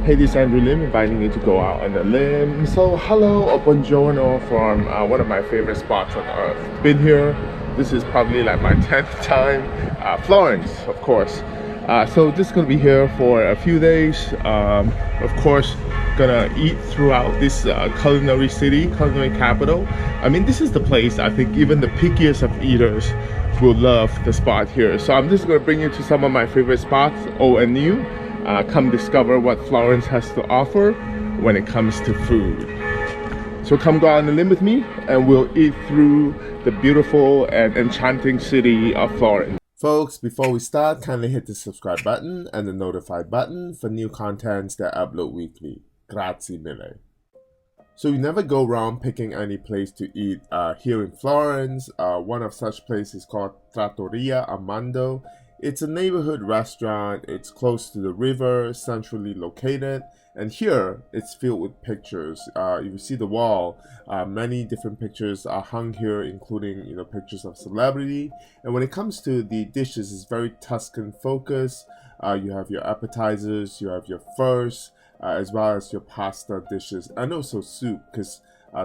Hey, this is Andrew Lim inviting you to go out on the limb. So, hello or buongiorno from one of my favorite spots on earth. Been here, this is probably like my 10th time. Florence, of course. So, just gonna be here for a few days. Of course, gonna eat throughout this culinary city, culinary capital. I mean, this is the place I think even the pickiest of eaters will love the spot here. So, I'm just gonna bring you to some of my favorite spots, old and new. Come discover what Florence has to offer when it comes to food. So come go out on the limb with me and we'll eat through the beautiful and enchanting city of Florence. Folks, before we start, kindly hit the subscribe button and the notify button for new contents that I upload weekly. Grazie mille. So you never go wrong picking any place to eat here in Florence. One of such places is called Trattoria Amando. It's a neighborhood restaurant, it's close to the river, centrally located, and here it's filled with pictures. If you see the wall, many different pictures are hung here, including pictures of celebrity. And when it comes to the dishes, it's very Tuscan focused. You have your appetizers, you have your first, as well as your pasta dishes, and also soup, because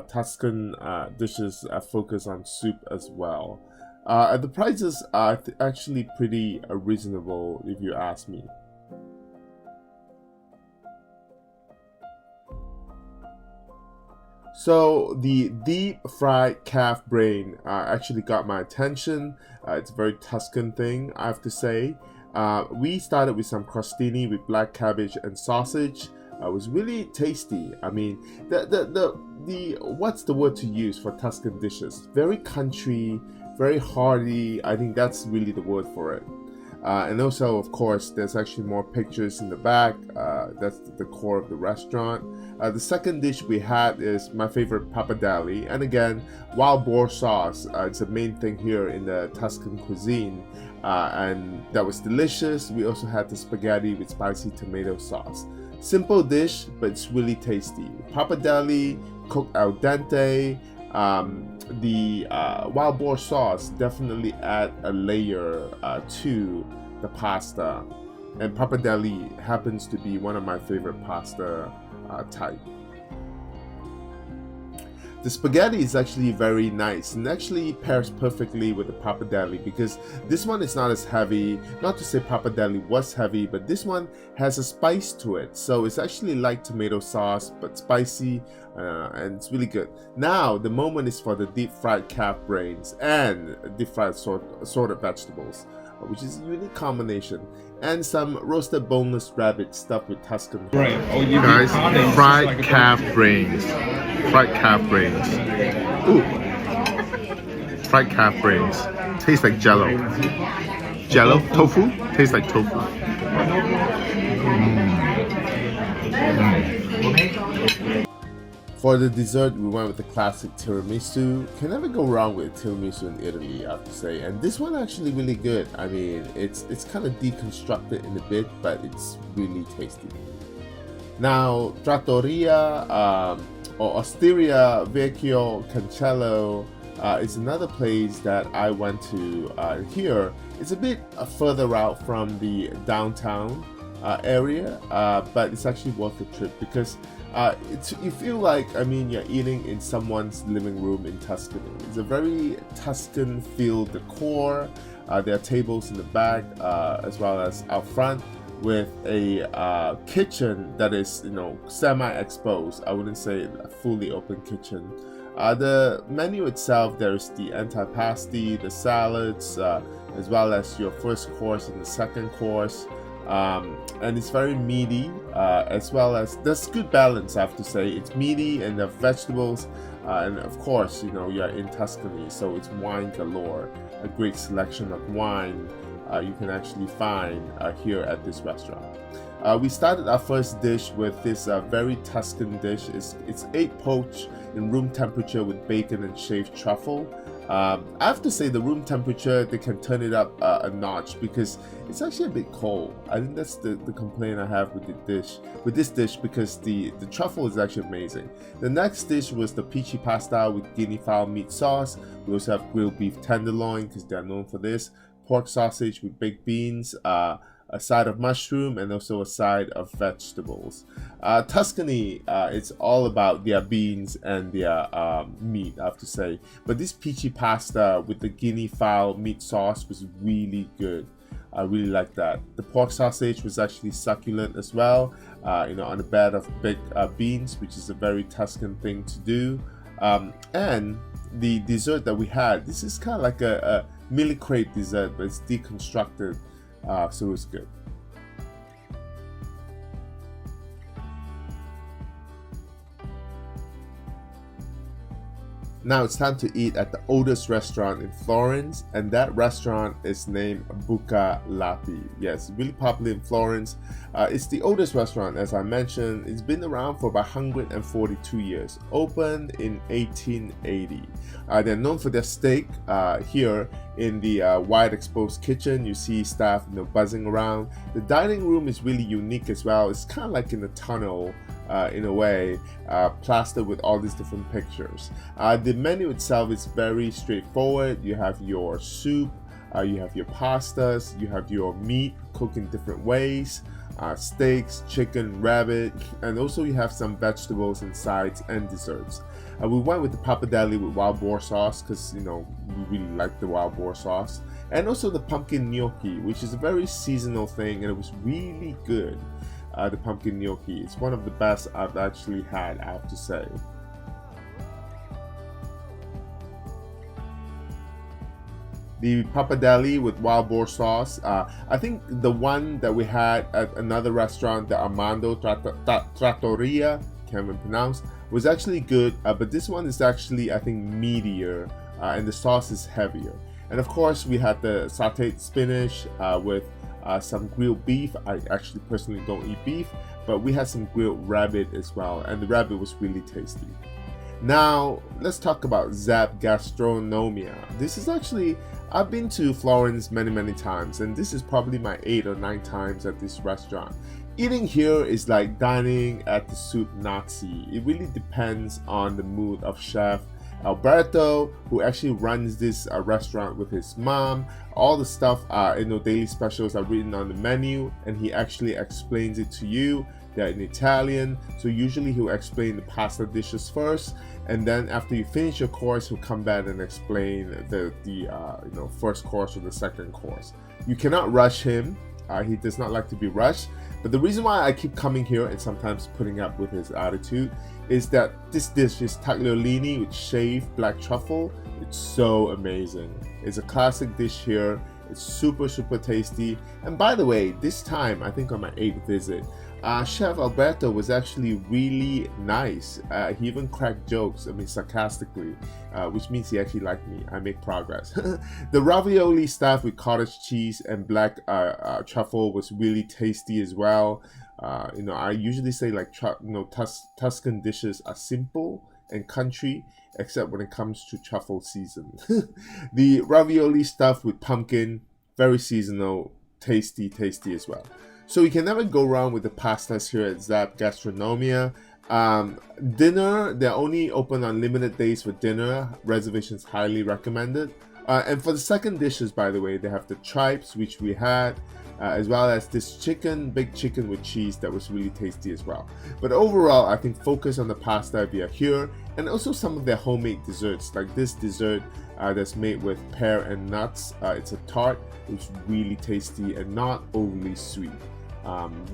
Tuscan dishes focus on soup as well. The prices are actually pretty reasonable if you ask me. So the deep fried calf brain actually got my attention. It's a very Tuscan thing, I have to say. We started with some crostini with black cabbage and sausage. It was really tasty. I mean, the what's the word to use for Tuscan dishes? Very country, very hearty. I think that's really the word for it. And also, of course, there's actually more pictures in the back. That's the core of the restaurant. The second dish we had is my favorite pappardelle, and again, wild boar sauce. It's a main thing here in the Tuscan cuisine, and that was delicious. We also had the spaghetti with spicy tomato sauce. Simple dish, but it's really tasty. Pappardelle cooked al dente. The wild boar sauce definitely add a layer to the pasta, and pappardelle happens to be one of my favorite pasta type. The spaghetti is actually very nice and actually pairs perfectly with the pappardelle, because this one is not as heavy. Not to say pappardelle was heavy, but this one has a spice to it. So it's actually like tomato sauce, but spicy, and it's really good. Now, the moment is for the deep fried calf brains and deep fried assorted vegetables, which is a unique combination, and some roasted boneless rabbit stuffed with Tuscan. Right. Oh, you guys, fried calf brains. Fried calf brains. Ooh. Fried calf brains. Tastes like jello. Jello? Tofu? Tastes like tofu. For the dessert, we went with the classic tiramisu. Can never go wrong with tiramisu in Italy, I have to say. And this one actually really good. I mean, it's kind of deconstructed in a bit, but it's really tasty. Now, Trattoria or Osteria Vecchio Cancello is another place that I went to here. It's a bit further out from the downtown area, but it's actually worth the trip, because you feel like, I mean, you're eating in someone's living room in Tuscany. It's a very Tuscan feel decor. There are tables in the back as well as out front, with a kitchen that is, semi-exposed. I wouldn't say a fully open kitchen. The menu itself, there's the antipasti, the salads, as well as your first course and the second course. And it's very meaty, as well as there's good balance, I have to say. It's meaty and the vegetables, and of course, you're in Tuscany, so it's wine galore. A great selection of wine you can actually find here at this restaurant. We started our first dish with this very Tuscan dish. It's egg poached in room temperature with bacon and shaved truffle. I have to say, the room temperature, they can turn it up a notch, because it's actually a bit cold. I think that's the complaint I have with this dish, because the truffle is actually amazing. The next dish was the peachy pasta with guinea fowl meat sauce. We also have grilled beef tenderloin, because they're known for this. Pork sausage with baked beans, a side of mushroom, and also a side of vegetables. Tuscany, it's all about their beans and their meat, I have to say. But this peachy pasta with the guinea fowl meat sauce was really good. I really like that. The pork sausage was actually succulent as well, on a bed of baked beans, which is a very Tuscan thing to do. And the dessert that we had, this is kind of like a milli crepe dessert, but it's deconstructed, so it's good. Now it's time to eat at the oldest restaurant in Florence, and that restaurant is named Buca Lati. Yes, really popular in Florence. It's the oldest restaurant, as I mentioned. It's been around for about 142 years. Opened in 1880. They're known for their steak. Here in the wide exposed kitchen, you see staff buzzing around. The dining room is really unique as well. It's kind of like in a tunnel. In a way, plastered with all these different pictures. The menu itself is very straightforward. You have your soup, you have your pastas, you have your meat cooked in different ways, steaks, chicken, rabbit, and also you have some vegetables and sides and desserts. We went with the pappardelle with wild boar sauce because we really like the wild boar sauce, and also the pumpkin gnocchi, which is a very seasonal thing, and it was really good. The pumpkin gnocchi. It's one of the best I've actually had, I have to say. The pappardelle with wild boar sauce. I think the one that we had at another restaurant, the Amando Trattoria, can't even pronounce, was actually good. But this one is actually, I think, meatier, and the sauce is heavier. And of course, we had the sautéed spinach with some grilled beef. I actually personally don't eat beef, but we had some grilled rabbit as well, and the rabbit was really tasty. Now let's talk about Zap Gastronomia. This is actually, I've been to Florence many times, and this is probably my 8 or 9 times at this restaurant. Eating here is like dining at the soup Nazi. It really depends on the mood of chef Alberto, who actually runs this restaurant with his mom. All the stuff, daily specials are written on the menu, and he actually explains it to you. They're in Italian, so usually he'll explain the pasta dishes first, and then after you finish your course, he'll come back and explain the first course or the second course. You cannot rush him. He does not like to be rushed. But the reason why I keep coming here and sometimes putting up with his attitude is that this dish is tagliolini with shaved black truffle. It's so amazing. It's a classic dish here. It's super tasty. And by the way, this time, I think on my 8th visit, Chef Alberto was actually really nice. He even cracked jokes, sarcastically, which means he actually liked me. I make progress. The ravioli stuffed with cottage cheese and black truffle was really tasty as well. I usually say Tuscan dishes are simple and country, except when it comes to truffle season. The ravioli stuffed with pumpkin, very seasonal, tasty as well. So you can never go wrong with the pastas here at Zap Gastronomia. Dinner, they're only open on limited days for dinner. Reservations highly recommended. And for the second dishes, by the way, they have the tripes, which we had, as well as this baked chicken with cheese that was really tasty as well. But overall, I think focus on the pasta if you're here, and also some of their homemade desserts, like this dessert that's made with pear and nuts. It's a tart. It's really tasty and not overly sweet.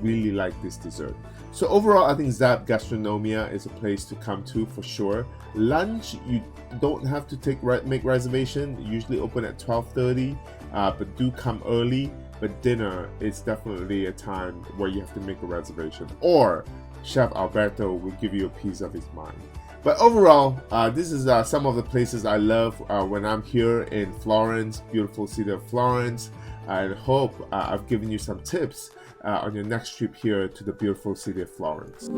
Really like this dessert. So overall, I think Zap Gastronomia is a place to come to for sure. Lunch, you don't have to make reservation. Usually open at 12:30, but do come early. But dinner is definitely a time where you have to make a reservation, or Chef Alberto will give you a piece of his mind. But overall, this is some of the places I love when I'm here in Florence, beautiful city of Florence. I hope I've given you some tips on your next trip here to the beautiful city of Florence.